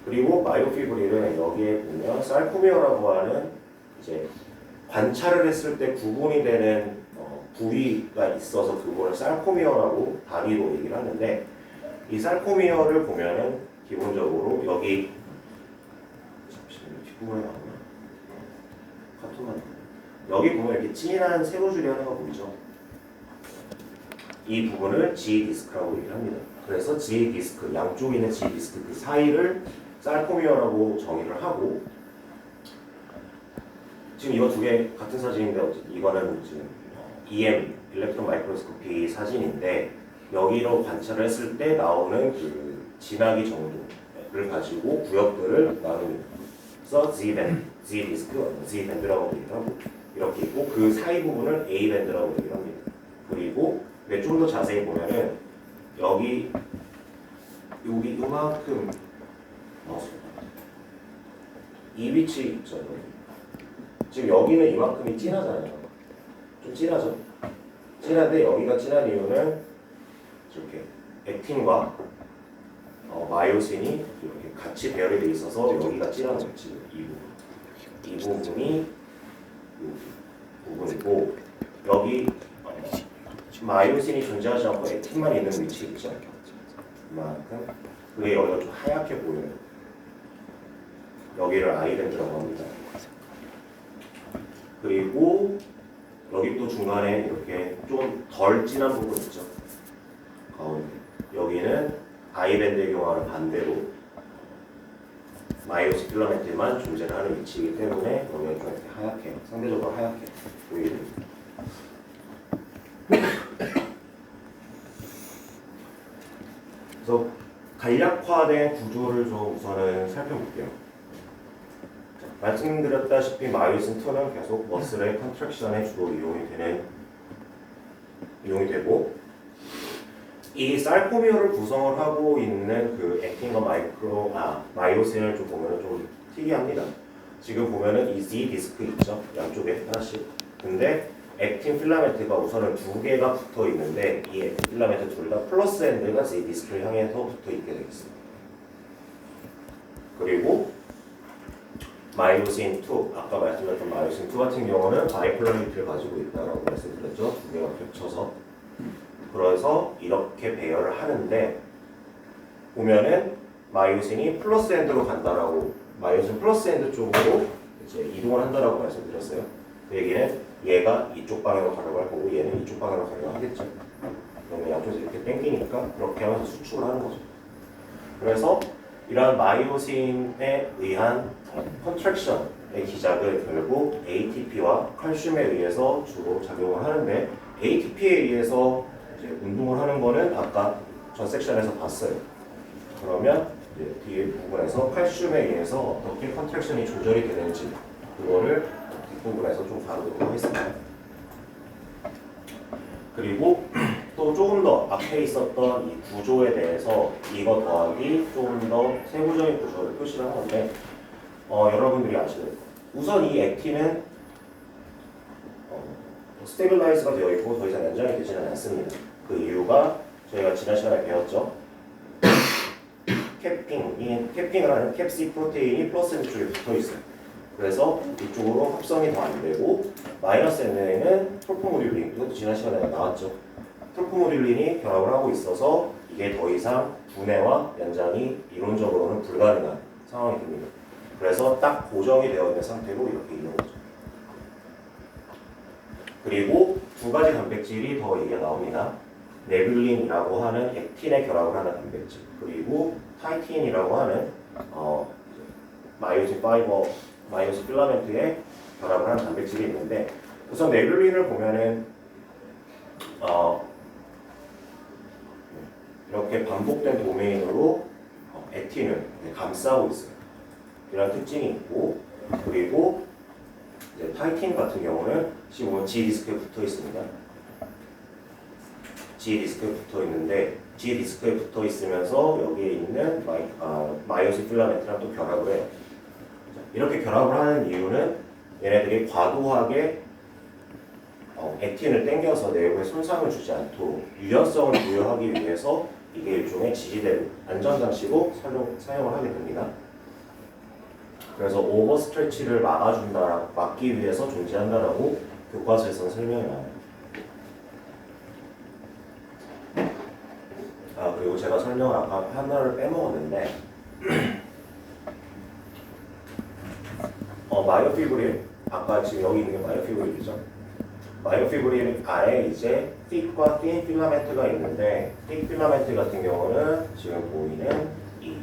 그리고 마이오피브릴은 여기에 보면 살코미어라고 하는 이제 관찰을 했을 때 구분이 되는 부위가 있어서 그거를 살코미어라고 단위로 얘기를 하는데 이 살코미어를 보면은 기본적으로 여기 잠시만요 뒷부분에 나오나? 카톡만 여기 보면 이렇게 진한 세로줄이 하나가 보이죠? 이 부분을 G 디스크라고 얘기를 합니다. 그래서 G 디스크 양쪽에 있는 G 디스크 그 사이를 살코미어라고 정의를 하고 지금 이거 두 개 같은 사진인데 이거는 지금 EM 일렉트론 마이크로스코피 사진인데 여기로 관찰을 했을 때 나오는 그 진하기 정도를 가지고 구역들을 나눕니다. 그래서 Z 디스크, Z 밴드라고 얘기를 하고 이렇게 있고 그 사이 부분을 A 밴드라고 얘기를 합니다. 그리고 좀 더 자세히 보면은 여기 이만큼 이 위치 있죠. 여기. 지금 여기는 이만큼이 진하잖아요. 좀 진하죠. 진한데 여기가 진한 이유는 이렇게 액틴과 마이오신이 이렇게 같이 배열이 돼 있어서 여기가 진한 거예요. 지금 이 부분이 부분이고 여기 마이오신이 존재하지 않고 액틴만 있는 위치 있죠. 이만큼 그게 여기가 좀 하얗게 보여요. 여기를 아이밴드라고 합니다. 그리고 여기 또 중간에 이렇게 좀 덜 진한 부분 있죠. 가운데 여기는 아이밴드의 경우와는 반대로 마이오신 필라멘트만 존재를 하는 위치이기 때문에 여기가 좀 이렇게 하얗게 상대적으로 하얗게 보이는. 그래서 간략화된 구조를 좀 우선은 살펴볼게요. 말씀드렸다시피 마이오신 2는 계속 머슬의 컨트랙션에 주로 이용이 되고 이 살코미어를 구성을 하고 있는 그 액틴과 마이오신을 좀 보면은 좀 특이합니다. 지금 보면은 이 Z 디스크 있죠? 양쪽에 하나씩. 근데 액틴 필라멘트가 우선은 두 개가 붙어 있는데 이 액틴 필라멘트 둘 다 플러스 엔드가 Z 디스크를 향해서 붙어 있게 되겠습니다. 그리고 마이오신 2, 아까 말씀드렸던 마이오신 2 같은 경우는 바이폴라리티를 가지고 있다라고 말씀드렸죠. 두 개가 겹쳐서. 그래서 이렇게 배열을 하는데 보면은 마이오신이 플러스 엔드로 간다라고 마이오신 플러스 엔드 쪽으로 이제 이동을 한다라고 말씀드렸어요. 그 얘기는 얘가 이쪽 방향으로 가려고 할 거고 얘는 이쪽 방향으로 가려고 하겠죠. 그러면 양쪽에서 이렇게 땡기니까 그렇게 하면서 수축을 하는 거죠. 그래서 이러한 마이오신에 의한 컨트랙션의 기작을 결국 ATP와 칼슘에 의해서 주로 작용을 하는데 ATP에 의해서 이제 운동을 하는 거는 아까 전 섹션에서 봤어요. 그러면 이제 뒤에 부분에서 칼슘에 의해서 어떻게 컨트랙션이 조절이 되는지 그거를 뒷부분에서 좀 다루도록 하겠습니다. 그리고 또 조금 더 앞에 있었던 이 구조에 대해서 이거 더하기 조금 더 세부적인 구조를 표시를 한 건데 여러분들이 아시는 우선 이 액틴은 스테빌라이즈가 되어 있고 더 이상 연장이 되지는 않습니다. 그 이유가 저희가 지난 시간에 배웠죠. 캐핑을 하는 캡시 프로테인이 플러스 N 쪽에 붙어 있어요. 그래서 이쪽으로 합성이 더 안 되고 마이너스 N에는 톨포모듈린, 이것도 지난 시간에 나왔죠. 톨포모듈린이 결합을 하고 있어서 이게 더 이상 분해와 연장이 이론적으로는 불가능한 상황이 됩니다. 그래서 딱 고정이 되어 있는 상태로 이렇게 있는 거죠. 그리고 두 가지 단백질이 더 얘기가 나옵니다. 네뷸린이라고 하는 액틴에 결합을 하는 단백질, 그리고 타이틴이라고 하는 마이오신 파이버, 마이오신 필라멘트에 결합을 하는 단백질이 있는데 우선 네뷸린을 보면은 이렇게 반복된 도메인으로 액틴을 감싸고 있어요. 이런 특징이 있고 그리고 이제 타이틴 같은 경우는 지금 보면 G 디스크에 붙어 있습니다. G 디스크에 붙어 있는데 G 디스크에 붙어 있으면서 여기에 있는 마이오신 필라멘트랑 또 결합을 해요. 이렇게 결합을 하는 이유는 얘네들이 과도하게 액틴을 땡겨서 내부에 손상을 주지 않도록 유연성을 부여하기 위해서 이게 일종의 지지대로 안전장치로 사용을 하게 됩니다. 그래서 오버 스트레치를 막기 위해서 존재한다라고 교과서에서는 설명이 나와요. 아, 그리고 제가 설명을 아까 하나를 빼먹었는데 마이오피브릴, 아까 지금 여기 있는 게 마이오피브릴이죠. 마이오피브릴 아래 이제 틱과 틴 필라멘트가 있는데, 틱 필라멘트 같은 경우는 지금 보이는 이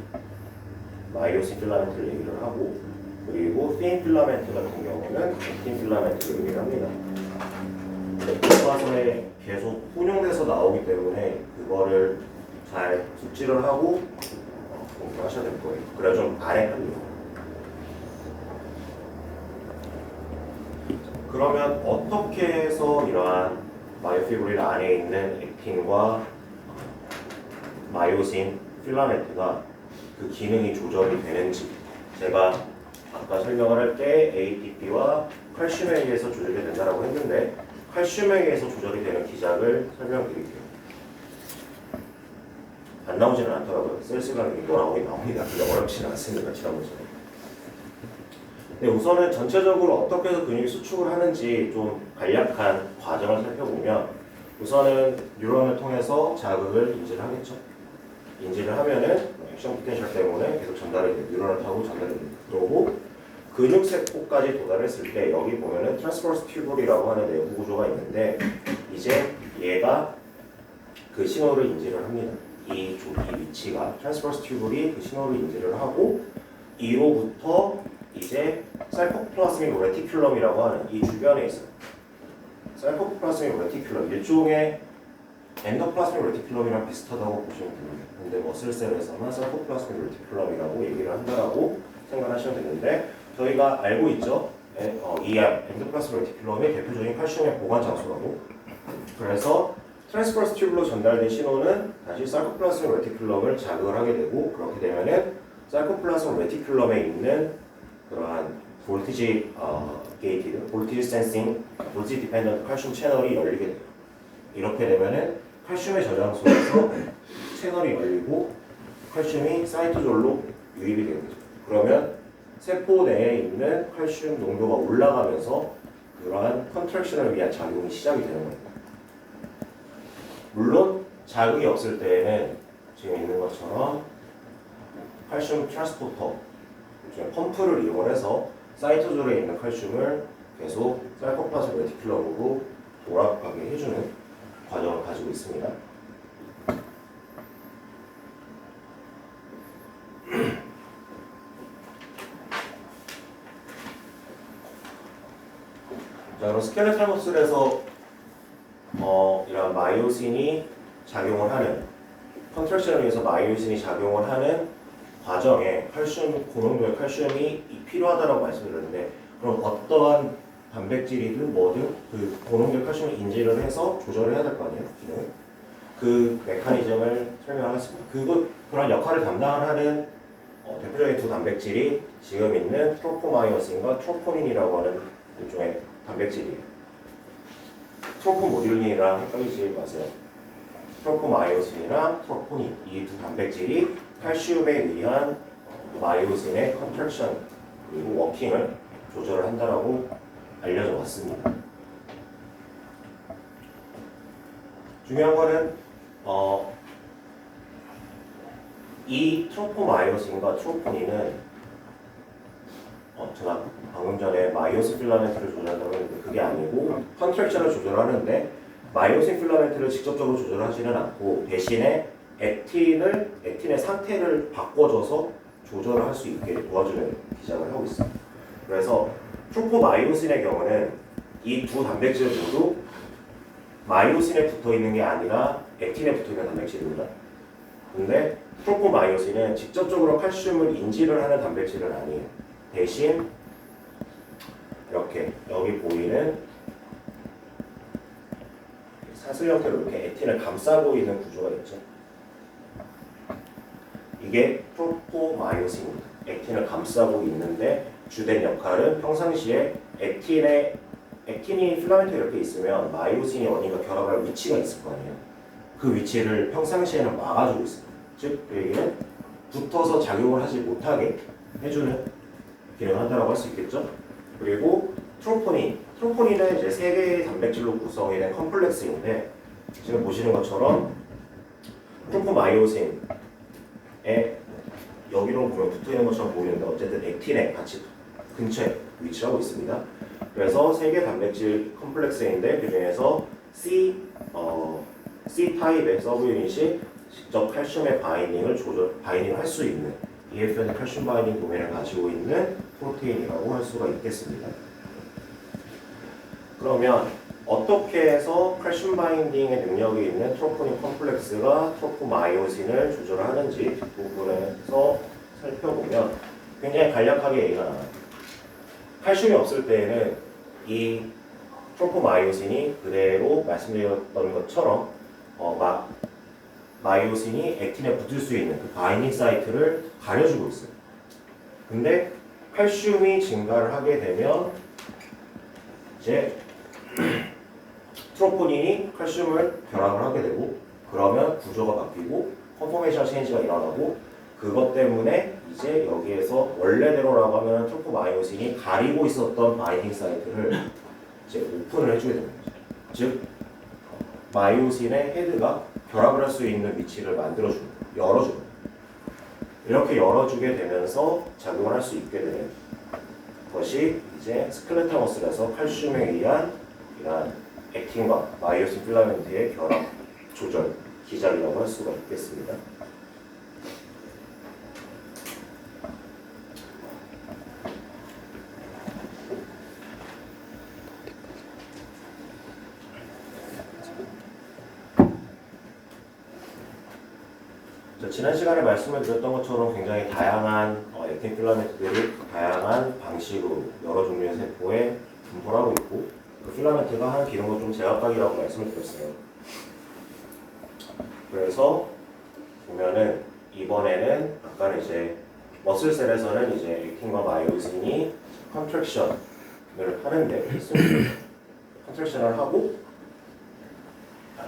마이오신 필라멘트를 얘기를 하고, 그리고 틴 필라멘트 같은 경우는 액틴 필라멘트를 얘기를 합니다. 교과서에 계속 혼용돼서 나오기 때문에 그거를 잘 숙지를 하고 공부하셔야 될 거예요. 그래야 좀 안 헷갈려요. 그러면 어떻게 해서 이러한 마이오피브릴 안에 있는 액틴과 마이오신 필라멘트가 그 기능이 조절이 되는지, 제가 아까 설명을 할 때 ATP와 칼슘에 의해서 조절이 된다고 했는데, 칼슘에 의해서 조절이 되는 기작을 설명드릴게요. 안 나오지는 않더라고요. 셀시간이 뭐라고 나옵니다. 근데 어렵지는 않습니다. 지난번처럼. 근데 우선은 전체적으로 어떻게 해서 근육이 수축을 하는지 좀 간략한 과정을 살펴보면, 우선은 뉴런을 통해서 자극을 인지를 하겠죠. 인지를 하면은 액션 포텐셜 때문에 계속 전달이 돼요. 뉴런을 타고 전달이 돼요. 그러고 근육세포까지 도달했을 때 여기 보면은 트랜스버스 튜블이라고 하는 내부 구조가 있는데, 이제 얘가 그 신호를 인지를 합니다. 이 위치가 트랜스버스 튜블이 그 신호를 인지를 하고, 이로부터 이제 사이토플라스믹 레티큘럼이라고 하는 이 주변에 있어요. 사이토플라스믹 레티큘럼, 일종의 엔도플라스믹 레티큘럼이랑 비슷하다고 보시면 됩니다. 근데 머슬셀에서만 사이토플라스믹 레티큘럼이라고 얘기를 한다라고 생각하시면 되는데, 저희가 알고 있죠. 이 엔도플라스믹 레티큘럼의 대표적인 칼슘의 보관 장소라고. 그래서 트랜스버스 튜브로 전달된 신호는 다시 사이토플라스믹 레티큘럼을 자극을 하게 되고, 그렇게 되면은 사이토플라스믹 레티큘럼에 있는 그러한 볼티지 게이티드, 볼티지 센싱, 볼티지 디펜던트 칼슘 채널이 열리게 돼요. 이렇게 되면은 칼슘의 저장소에서 채널이 열리고 칼슘이 사이토졸로 유입이 되는 거죠. 그러면 세포 내에 있는 칼슘 농도가 올라가면서 그러한 컨트랙션을 위한 작용이 시작이 되는 겁니다. 물론 자극이 없을 때에는 지금 있는 것처럼 칼슘 트랜스포터, 펌프를 이용해서 사이토졸에 있는 칼슘을 계속 사이토플라스믹 레티큘럼으로 돌아가게 해주는 과정을 가지고 있습니다. 자, 그럼 스켈레탈 머슬에서 이런 마이오신이 작용을 하는, 컨트랙션을 위해서 마이오신이 작용을 하는 과정에 칼슘, 고농도의 칼슘이 필요하다고 말씀드렸는데, 그럼 어떠한 단백질이든 뭐든 그 고농도의 칼슘을 인지를 해서 조절을 해야 될 거 아니에요? 그 메커니즘을 설명하겠습니다. 그런 역할을 담당하는 대표적인 두 단백질이 지금 있는 트로포마이오신과 트로포닌이라고 하는 일종의 단백질이에요. 트로포모듈린이랑 헷갈리지 마세요. 트로포마이오신이랑 트로포닌, 이 두 단백질이 칼슘에 의한 마이오신의 컨트랙션 그리고 워킹을 조절을 한다라고 알려져 왔습니다. 중요한 거는 이 트로포마이오신과 트로포닌은 제가 방금 전에 마이오신 필라멘트를 조절한다고 했는데 그게 아니고 컨트랙션을 조절하는데, 마이오신 필라멘트를 직접적으로 조절하지는 않고 대신에 액틴의 상태를 바꿔줘서 조절을 할 수 있게 도와주는 기작을 하고 있습니다. 그래서 트로포마이오신의 경우는 이 두 단백질 모두 마이오신에 붙어 있는 게 아니라 액틴에 붙어 있는 단백질입니다. 근데 트로포마이오신은 직접적으로 칼슘을 인지를 하는 단백질은 아니에요. 대신 이렇게 여기 보이는 사슬 형태로 이렇게 액틴을 감싸고 있는 구조가 있죠. 이게 트로포마이오신입니다. 액틴을 감싸고 있는데 주된 역할은 평상시에 액틴이 필라멘트에 이렇게 있으면 마이오신이 어딘가 결합할 위치가 있을 거 아니에요. 그 위치를 평상시에는 막아주고 있습니다. 즉, 그 얘기는 붙어서 작용을 하지 못하게 해주는 기능을 한다고 할 수 있겠죠. 그리고 트로포닌은 이제 3개의 단백질로 구성이 된 컴플렉스인데 지금 보시는 것처럼 트로포마이오신에 여기로 보면 붙어 있는 것처럼 보이는데 어쨌든 액틴에 같이 근처에 위치하고 있습니다. 그래서 3개 단백질 컴플렉스인데 그 중에서 C 타입의 서브 유닛이 직접 칼슘의 바이닝을 할 수 있는 EFN 칼슘 바이닝 도메인을 가지고 있는 프로테인이라고 할 수가 있겠습니다. 그러면 어떻게 해서 칼슘 바인딩의 능력이 있는 트로포닌 컴플렉스가 트로포마이오신을 조절하는지 뒷부분에서 살펴보면 굉장히 간략하게 얘기가 나와요. 칼슘이 없을 때에는 이 트로포마이오신이 그대로 말씀드렸던 것처럼 마이오신이 액틴에 붙을 수 있는 그 바인딩 사이트를 가려주고 있어요. 근데 칼슘이 증가를 하게 되면 이제 트로포닌이 칼슘을 결합을 하게 되고 그러면 구조가 바뀌고 컨포메이션 체인지가 일어나고 그것 때문에 이제 여기에서 원래대로라고 하면 트로포마이오신이 가리고 있었던 바인딩 사이트를 이제 오픈을 해주게 됩니다. 즉 마이오신의 헤드가 결합을 할 수 있는 위치를 만들어주는 거예요. 열어주는 거예요. 이렇게 열어주게 되면서 작용을 할 수 있게 되는 것이 이제 스켈레탈 머슬에서 칼슘에 의한 이러한 액틴과 마이오신 필라멘트의 결합 조절 기작이라고 할 수가 있겠습니다. 지난 시간에 말씀을 드렸던 것처럼 굉장히 다양한 액틴 필라멘트들이 다양한 방식으로 여러 종류의 세포에 분포를 하고 있고 그 필라멘트가 하는 기능은 좀 제각각이라고 말씀을 드렸어요. 그래서 보면은 이번에는 아까는 이제 머슬셀에서는 이제 액틴과 마이오신이 컨트랙션을 하는데 컨트랙션을 하고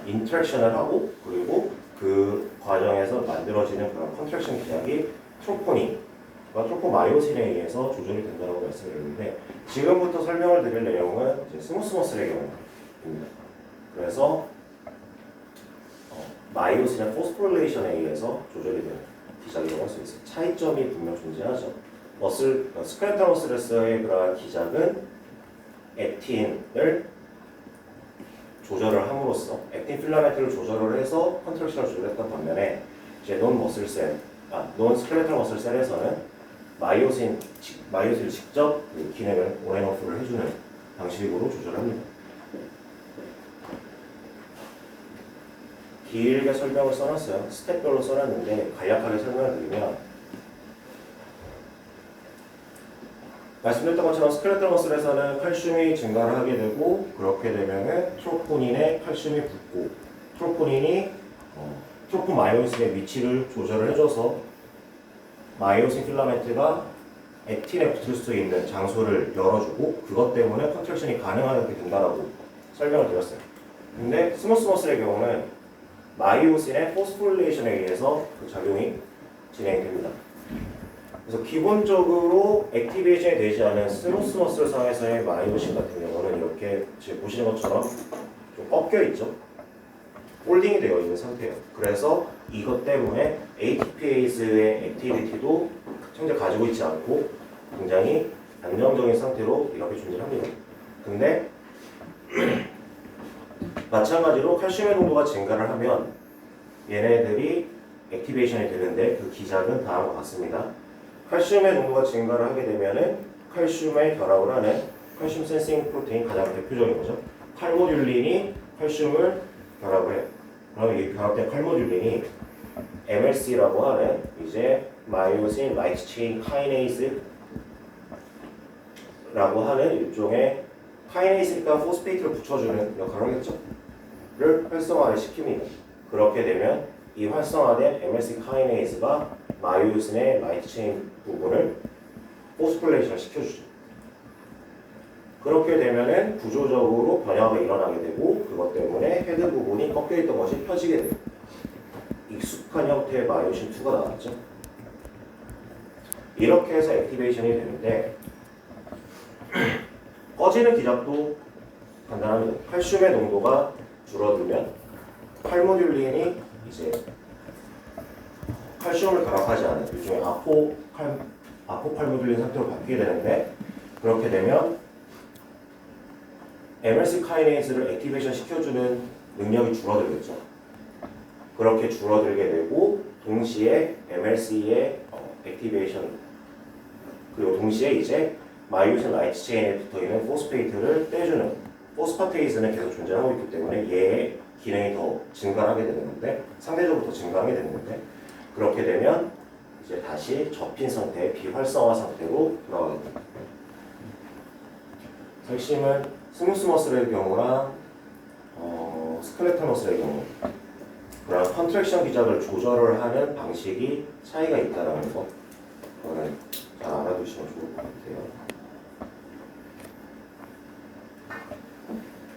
인트랙션을 하고 그리고 그 과정에서 만들어지는 그런 컨트랙션 기작이 트로포닌과 트로포마이오신에 의해서 조절이 된다고 말씀드렸는데 지금부터 설명을 드릴 내용은 이제 스무스 머슬의 경우입니다. 그래서 마이오신의 포스포릴레이션에 의해서 조절이 되는 기작이라고 할 수 있어요. 차이점이 분명 존재하죠. 스켈레탈 머슬에서의 그러한 기작은 액틴을 조절을 함으로써 액틴 필라멘트를 조절을 해서 컨트랙션을 조절했던 반면에 이제 논 스켈레탈 머슬 셀에서는 마이오신을 직접 그 기능을 온앤오프를 해주는 방식으로 조절합니다. 길게 설명을 써놨어요. 스텝별로 써놨는데 간략하게 설명을 드리면 말씀드렸던 것처럼 스켈레탈 머슬에서는 칼슘이 증가를 하게 되고 그렇게 되면은 트로포닌에 칼슘이 붙고 트로포닌이 트로포마이오신의 위치를 조절을 해줘서 마이오신 필라멘트가 액틴에 붙을 수 있는 장소를 열어주고 그것 때문에 컨트랙션이 가능하게 된다라고 설명을 드렸어요. 근데 스무스 머슬의 경우는 마이오신의 포스포릴레이션에 의해서 그 작용이 진행됩니다. 그래서 기본적으로 액티베이션이 되지 않은 스무스 머슬 상에서의 마이오신 같은 경우는 이렇게 지금 보시는 것처럼 좀 꺾여 있죠. 홀딩이 되어 있는 상태예요. 그래서 이것 때문에 ATPase의 액티비티도 현재 가지고 있지 않고 굉장히 안정적인 상태로 이렇게 존재합니다. 근데 마찬가지로 칼슘의 농도가 증가를 하면 얘네들이 액티베이션이 되는데 그 기작은 다음과 같습니다. 칼슘의 농도가 증가를 하게 되면은 칼슘에 결합을 하는 칼슘 센싱 프로테인 가장 대표적인 거죠. 칼모듈린이 칼슘을 결합을 해요. 그럼 이 결합된 칼모듈린이 MLC라고 하는 이제 마이오신 라이트 체인 카이네이즈라고 하는 일종의 카이네이스니까 포스페이트를 붙여주는 역할을 하겠죠. 를 활성화를 시킵니다. 그렇게 되면 이 활성화된 MLC 카이네이즈가 마이오신의 라이트 체인 부분을 포스포릴레이션 시켜주죠. 그렇게 되면은 구조적으로 변화가 일어나게 되고 그것 때문에 헤드 부분이 꺾여있던 것이 펴지게 됩니다. 익숙한 형태의 마이오신 2가 나왔죠. 이렇게 해서 액티베이션이 되는데 꺼지는 기작도 간단합니다. 칼슘의 농도가 줄어들면 칼모듈린이 이제 칼슘을 결합하지 않은 일종의 아포칼모듈린 상태로 바뀌게 되는데 그렇게 되면 MLC 카이네이즈를 액티베이션 시켜주는 능력이 줄어들겠죠. 그렇게 줄어들게 되고 동시에 MLC의 액티베이션 그리고 동시에 이제 마이오신 라이트 체인에 붙어있는 포스페이트를 떼주는 포스파테이즈는 계속 존재하고 있기 때문에 얘의 기능이 더 증가하게 되는 건데 상대적으로 더 증가하게 되는 건데 그렇게 되면 이제 다시 접힌 상태, 비활성화 상태로 돌아가게 됩니다. 핵심은 스무스 머슬의 경우랑 스켈레탈 머슬의 경우 그런 컨트랙션 기작을 조절을 하는 방식이 차이가 있다는 거 그거는 잘 알아두시면 좋을 것 같아요.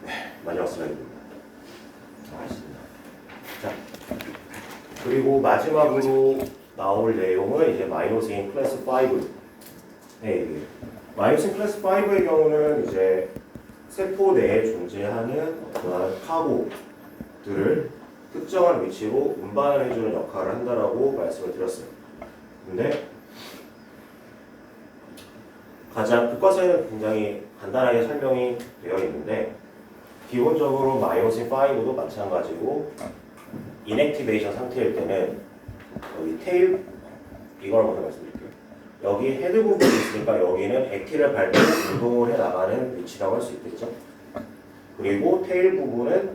네, 마지막 슬라이드입니다. 알겠습니다. 자, 그리고 마지막으로 나올 내용은 이제 마이오신 클래스 5의 얘기예요. 마이오신 클래스 5의 경우는 이제 세포 내에 존재하는 어떠한 카고들을 특정한 위치로 운반을 해주는 역할을 한다라고 말씀을 드렸어요. 근데 가장 교과서에는 굉장히 간단하게 설명이 되어 있는데 기본적으로 마이오신 5도 마찬가지고 인액티베이션 상태일 때는 여기 테일 이걸 먼저 말씀드릴게요. 여기 헤드 부분이 있으니까 여기는 액티를 밟고 운동을 해 나가는 위치라고 할 수 있겠죠. 그리고 테일 부분은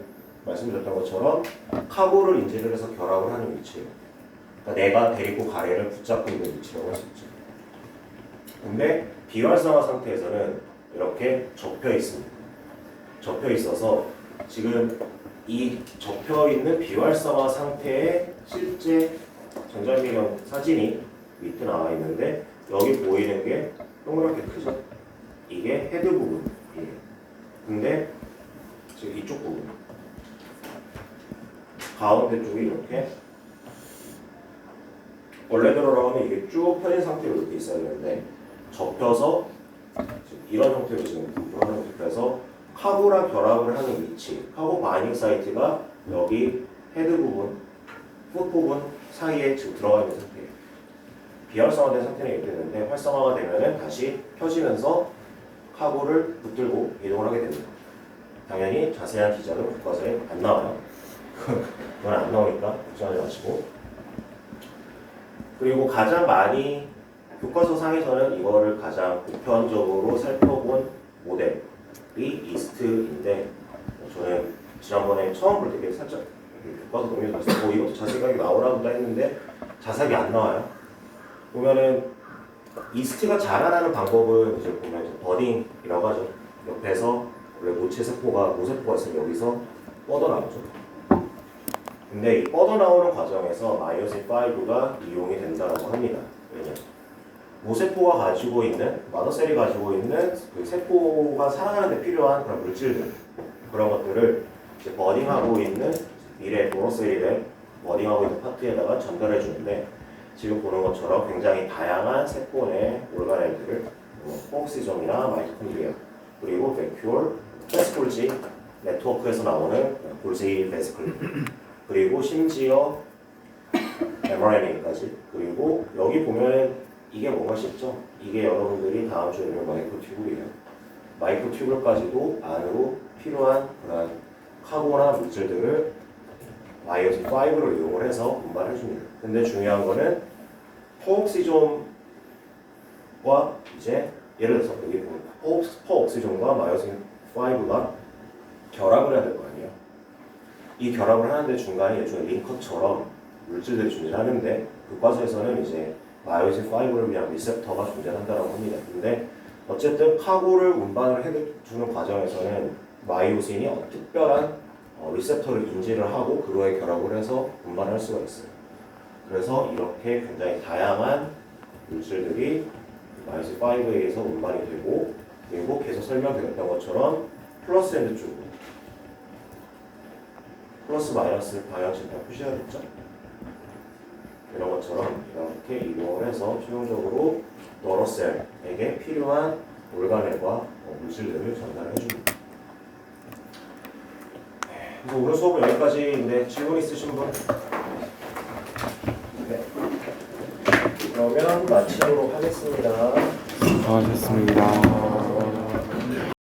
말씀드렸던 것처럼 카고를 인지를 해서 결합을 하는 위치예요. 그러니까 내가 데리고 가래를 붙잡고 있는 위치라고 할 수 있죠. 근데 비활성화 상태에서는 이렇게 접혀 있습니다. 접혀 있어서 지금 이 접혀 있는 비활성화 상태의 실제 전자미경 사진이 밑에 나와 있는데 여기 보이는 게 동그랗게 크죠? 이게 헤드 부분이에요. 근데 지금 이쪽 부분 가운데 쪽이 이렇게 원래대로라고 하면 이게 쭉 펴진 상태로 이렇게 있어야 되는데 접혀서 지금 이런 형태로 지금 접혀서 카고랑 결합을 하는 위치, 카고 바이닝 사이트가 여기 헤드 부분, 풋 부분 사이에 지금 들어가 있는 상태예요. 비활성화된 상태는 이렇게 되는데 활성화가 되면은 다시 펴지면서 카고를 붙들고 이동을 하게 됩니다. 당연히 자세한 기작은 교과서에 안 나와요. 그건 안 나오니까 걱정하지 마시고. 그리고 가장 많이 교과서 상에서는 이거를 가장 보편적으로 살펴본 모델이 이스트인데 저는 지난번에 처음 볼 때 살짝 교과서 넘겨서 이것도 자세하게 나오나 보다 했는데 자세하게 안 나와요. 보면은 이스트가 자라나는 방법은 이제 보면 이제 버딩이라고 하죠. 옆에서 원래 모세포가 있으면 여기서 뻗어나오죠. 근데 이 뻗어나오는 과정에서 마이오신 5가 이용이 된다고 합니다. 왜냐? 모세포가 가지고 있는, 마더셀이 가지고 있는 그 세포가 살아가는 데 필요한 그런 물질들, 그런 것들을 이제 버딩하고 있는 미래 모노셀이 버딩하고 있는 파트에다가 전달해 주는데 지금 보는 것처럼 굉장히 다양한 세포 내 올가넬들을 포옥시tom이나 마이토콘드리아 그리고 베큐올, 패스골지 네트워크에서 나오는 골지 베스클 그리고 심지어 mRNA까지 그리고 여기 보면은 이게 뭔가 싶죠? 이게 여러분들이 다음 주에 배울 마이크로튜블이에요. 마이크로튜블까지도 안으로 필요한 그런 카고나 물질들을 마이오신 5를 이용을 해서 운반해 줍니다. 근데 중요한 거는 포옥시tom과 이제 예를 들어서 여기 보면 포옥시tom과 마이오신 5가 결합을 해야 될 거 아니에요. 이 결합을 하는데 중간에 일종의 링커처럼 물질들이 존재하는데 교과서에서는 이제 마이오신 5를 위한 리셉터가 존재한다고 합니다. 근데 어쨌든 카고를 운반을 해주는 과정에서는 마이오신이 특별한 리셉터를 인지를 하고 그거에 결합을 해서 운반할 수가 있어요. 그래서 이렇게 굉장히 다양한 물질들이 마이오신 5에 의해서 운반이 되고 그리고 계속 설명드렸던 것처럼 플러스 엔드 쪽으로 플러스 마이너스 방향식 다 표시해야겠죠? 이런 것처럼 이렇게 이동을 해서 최종적으로 너로셀에게 필요한 올가넬과 물질들을 전달해 줍니다. 그래서 오늘 수업은 여기까지인데 질문 있으신 분? 네. 그러면 마치도록 하겠습니다. 수고하셨습니다.